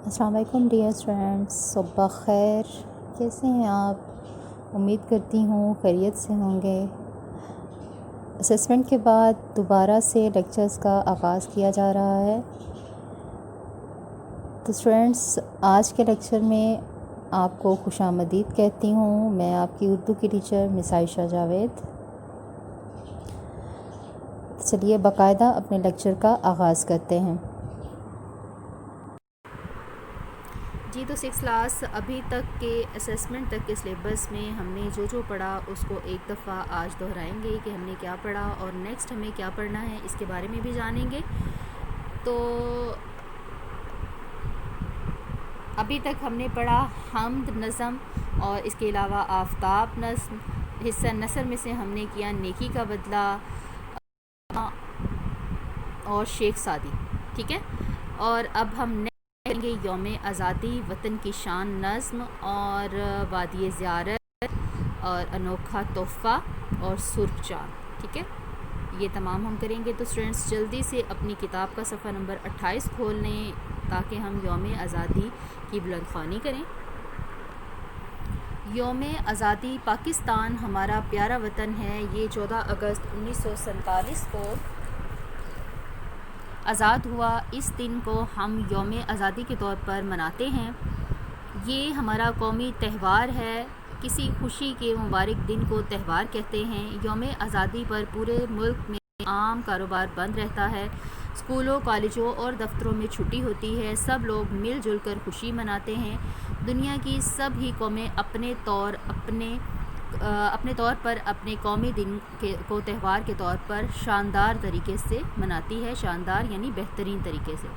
अस्सलाम वालेकुम dear students, सुबह खैर। कैसे हैं आप? उम्मीद करती हूँ खैरियत से होंगे। असेसमेंट के बाद दोबारा से लेक्चर्स का आगाज़ किया जा रहा है। तो स्टूडेंट्स, आज के लेक्चर में आपको खुशामदीद कहती हूँ। मैं आपकी उर्दू की टीचर मिस आयशा जावेद। चलिए बाकायदा अपने लेक्चर का आगाज़ करते हैं। जी, तो 6 क्लास अभी तक के असेसमेंट तक के सिलेबस में हमने जो पढ़ा उसको एक दफ़ा आज दोहराएंगे कि हमने क्या पढ़ा और नेक्स्ट हमें क्या पढ़ना है, इसके बारे में भी जानेंगे। तो अभी तक हमने पढ़ा हम्द नज़म और इसके अलावा आफ़ताब नज़म। हिस्सा नसर में से हमने किया नेकी का बदला और शेख सादी, ठीक है। और अब हम करेंगे यौम आज़ादी, वतन की शान नज़्म और वादी ज़ियारत और अनोखा तोहफ़ा और सुर्ख चाँद, ठीक है। ये तमाम हम करेंगे। तो स्टूडेंट्स जल्दी से अपनी किताब का सफ़ा नंबर 28 खोल लें ताकि हम यौम आज़ादी की बुलंदख्वानी करें। यौम आज़ादी, पाकिस्तान हमारा प्यारा वतन है। ये 14 अगस्त 1947 को आज़ाद हुआ। इस दिन को हम यौम आज़ादी के तौर पर मनाते हैं। ये हमारा कौमी त्यौहार है। किसी खुशी के मुबारक दिन को त्यौहार कहते हैं। यौम आज़ादी पर पूरे मुल्क में आम कारोबार बंद रहता है। स्कूलों, कॉलेजों और दफ्तरों में छुट्टी होती है। सब लोग मिलजुल कर खुशी मनाते हैं। दुनिया की सभी कौमें अपने तौर पर अपने कौमी दिन को त्यौहार के तौर पर शानदार तरीके से मनाती है। शानदार यानी बेहतरीन तरीके से।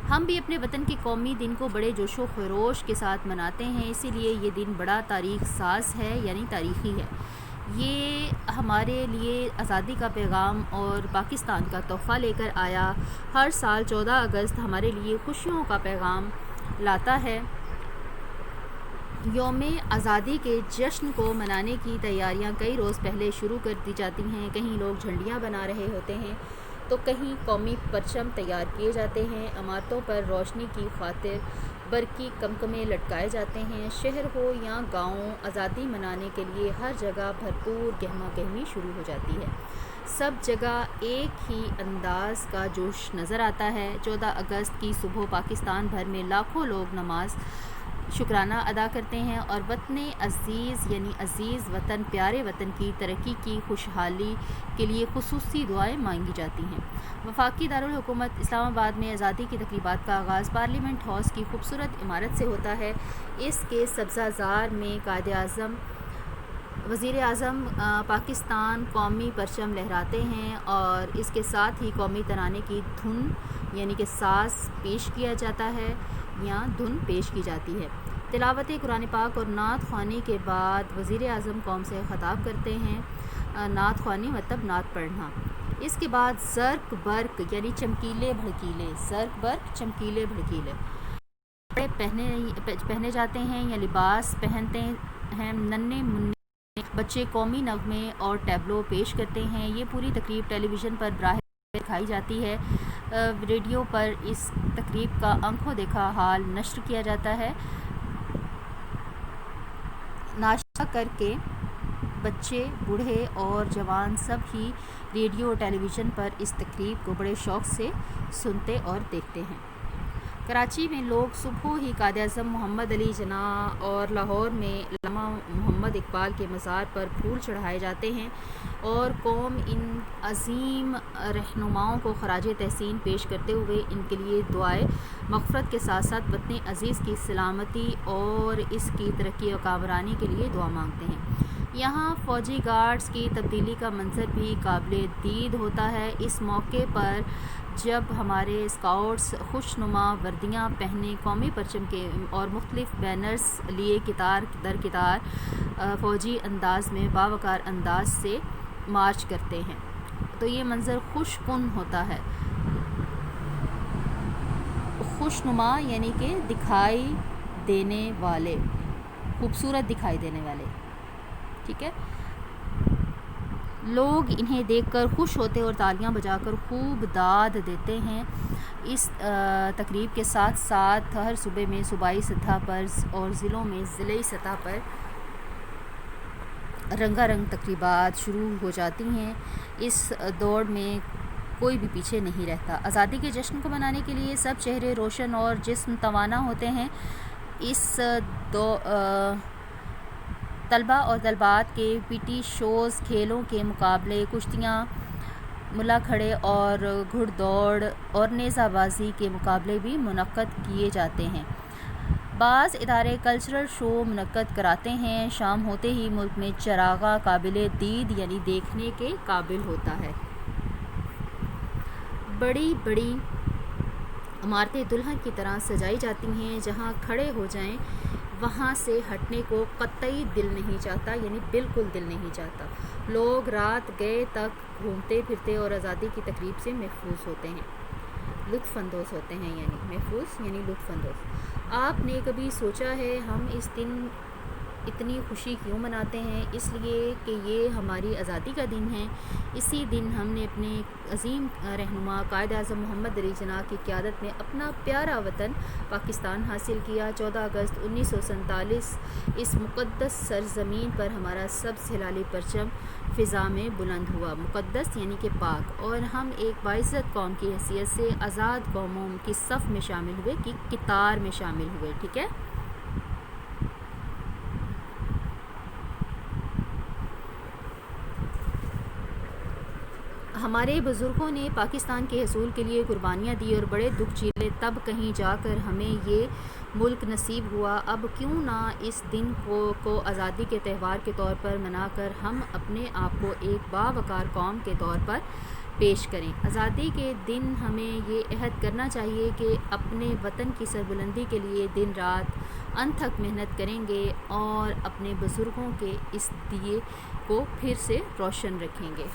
हम भी अपने वतन के कौमी दिन को बड़े जोशो खरोश के साथ मनाते हैं। इसीलिए ये दिन बड़ा तारीख साज है, यानी तारीख़ी है। ये हमारे लिए आज़ादी का पैगाम और पाकिस्तान का तोहफ़ा लेकर आया। हर साल 14 अगस्त हमारे लिए खुशियों का पैगाम लाता है। यौम आज़ादी के जश्न को मनाने की तैयारियां कई रोज़ पहले शुरू कर दी जाती हैं। कहीं लोग झंडियां बना रहे होते हैं तो कहीं कौमी परचम तैयार किए जाते हैं। इमारतों पर रोशनी की खातिर बरकी कमकमे लटकाए जाते हैं। शहर हो या गाँव, आज़ादी मनाने के लिए हर जगह भरपूर गहमा गहमी शुरू हो जाती है। सब जगह एक ही अंदाज का जोश नज़र आता है। 14 अगस्त की सुबह पाकिस्तान भर में लाखों लोग नमाज शुक्राना अदा करते हैं और वतन अज़ीज़ यानी अज़ीज़ वतन, प्यारे वतन की तरक्की की खुशहाली के लिए खुसूसी दुआएं मांगी जाती हैं। वफाकी दारुल हुकूमत इस्लामाबाद में आज़ादी की तकरीबात का आगाज़ पार्लियामेंट हाउस की खूबसूरत इमारत से होता है। इसके सब्ज़ाज़ार में कायद-ए-आज़म, वज़ीर आज़म पाकिस्तान कौमी परचम लहराते हैं और इसके साथ ही कौमी तराने की धुन यानी कि साज़ पेश किया जाता है या धुन पेश की जाती है। तिलावत कुरान पाक और नात ख़्वानी के बाद वज़ीर आज़म कौम से ख़िताब करते हैं। नात ख़्वानी मतलब नात पढ़ना। इसके बाद ज़र्क बर्क यानी चमकीले भड़कीले, ज़र्क बर्क चमकीले भड़कीले पहने जाते हैं या लिबास पहनते हैं। नन्हे मुन्ने बच्चे कौमी नगमे और टैबलो पेश करते हैं। ये पूरी तकरीब टेलीविज़न पर बराह दिखाई जाती है। रेडियो पर इस तकरीब का आंखों देखा हाल नश्र किया जाता है। नाश्ता करके बच्चे, बूढ़े और जवान सब ही रेडियो और टेलीविज़न पर इस तकरीब को बड़े शौक़ से सुनते और देखते हैं। कराची में लोग सुबह ही कायद-ए-आज़म मोहम्मद अली जिन्नाह और लाहौर में अल्लामा मोहम्मद इकबाल के मज़ार पर फूल चढ़ाए जाते हैं और कौम इन अज़ीम रहनुमाओं को ख़राज तहसीन पेश करते हुए इनके लिए दुआए मग़फ़रत के साथ साथ वतन अज़ीज़ की सलामती और इसकी तरक्की और कामरानी के लिए दुआ मांगते हैं। यहाँ फ़ौजी गार्ड्स की तब्दीली का मंज़र भी काबिल दीद होता है। इस मौके पर जब हमारे स्काउट्स खुशनुमा वर्दियाँ पहने कौमी परचम के और मुख्तलिफ़ बैनर्स लिए कितार दर कितार फ़ौजी अंदाज़ में बावकार अंदाज से मार्च करते हैं तो ये मंज़र खुशकुन होता है। खुशनुमा यानी कि दिखाई देने वाले, खूबसूरत दिखाई देने वाले, ठीक है। लोग इन्हें देखकर खुश होते और तालियां बजाकर खूब दाद देते हैं। اس تقریب کے ساتھ ساتھ ہر صوبے میں صوبائی سطح پر اور ضلعوں میں ضلعی سطح پر رنگا رنگ تقریبات شروع ہو جاتی ہیں۔ اس دوڑ میں کوئی بھی پیچھے نہیں رہتا۔ آزادی کے جشن کو منانے کے لیے سب چہرے روشن اور جسم توانا ہوتے ہیں۔ اس طلبہ اور طالبات کے پی ٹی شوز، کھیلوں کے مقابلے، کشتیاں، ملا کھڑے اور گھڑ دوڑ اور نیزہ بازی کے مقابلے بھی منعقد کیے جاتے ہیں۔ بعض ادارے کلچرل شو منعقد کراتے ہیں۔ شام ہوتے ہی ملک میں چراغاں قابل دید یعنی دیکھنے کے قابل ہوتا ہے۔ بڑی بڑی عمارتیں دلہن کی طرح سجائی جاتی ہیں، جہاں کھڑے ہو جائیں وہاں سے ہٹنے کو قطعی دل نہیں چاہتا، یعنی بالکل دل نہیں چاہتا۔ لوگ رات گئے تک گھومتے پھرتے اور آزادی کی تقریب سے محفوظ ہوتے ہیں، لطف اندوز ہوتے ہیں، یعنی محفوظ یعنی لطف اندوز۔ آپ نے کبھی سوچا ہے ہم اس دن اتنی خوشی کیوں مناتے ہیں؟ اس لیے کہ یہ ہماری آزادی کا دن ہے۔ اسی دن ہم نے اپنے عظیم رہنما قائد اعظم محمد علی جناح کی قیادت میں اپنا پیارا وطن پاکستان حاصل کیا۔ 14 اگست 1947 اس مقدس سرزمین پر ہمارا سبز ہلالی پرچم فضا میں بلند ہوا۔ مقدس یعنی کہ پاک، اور ہم ایک باعزت قوم کی حیثیت سے آزاد قوموں کی صف میں شامل ہوئے، کی قطار میں شامل ہوئے، ٹھیک ہے۔ ہمارے بزرگوں نے پاکستان کے حصول کے لیے قربانیاں دی اور بڑے دکھ جھیلے، تب کہیں جا کر ہمیں یہ ملک نصیب ہوا۔ اب کیوں نہ اس دن کو آزادی کے تہوار کے طور پر منا کر ہم اپنے آپ کو ایک باوقار قوم کے طور پر پیش کریں۔ آزادی کے دن ہمیں یہ عہد کرنا چاہیے کہ اپنے وطن کی سربلندی کے لیے دن رات انتھک محنت کریں گے اور اپنے بزرگوں کے اس دیے کو پھر سے روشن رکھیں گے۔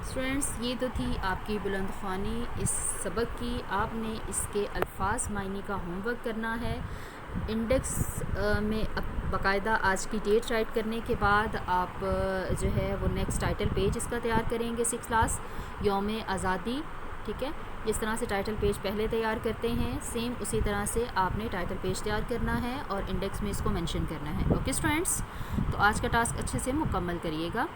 اسٹوڈینٹس، یہ تو تھی آپ کی بلند خوانی اس سبق کی۔ آپ نے اس کے الفاظ معنی کا ہوم ورک کرنا ہے۔ انڈیکس میں باقاعدہ آج کی ڈیٹ رائٹ کرنے کے بعد آپ جو ہے وہ نیکسٹ ٹائٹل پیج اس کا تیار کریں گے 6 کلاس یوم آزادی، ٹھیک ہے۔ جس طرح سے ٹائٹل پیج پہلے تیار کرتے ہیں، سیم اسی طرح سے آپ نے ٹائٹل پیج تیار کرنا ہے اور انڈیکس میں اس کو مینشن کرنا ہے۔ اوکے اسٹوڈینٹس، تو آج کا ٹاسک اچھے سے مکمل کریے گا۔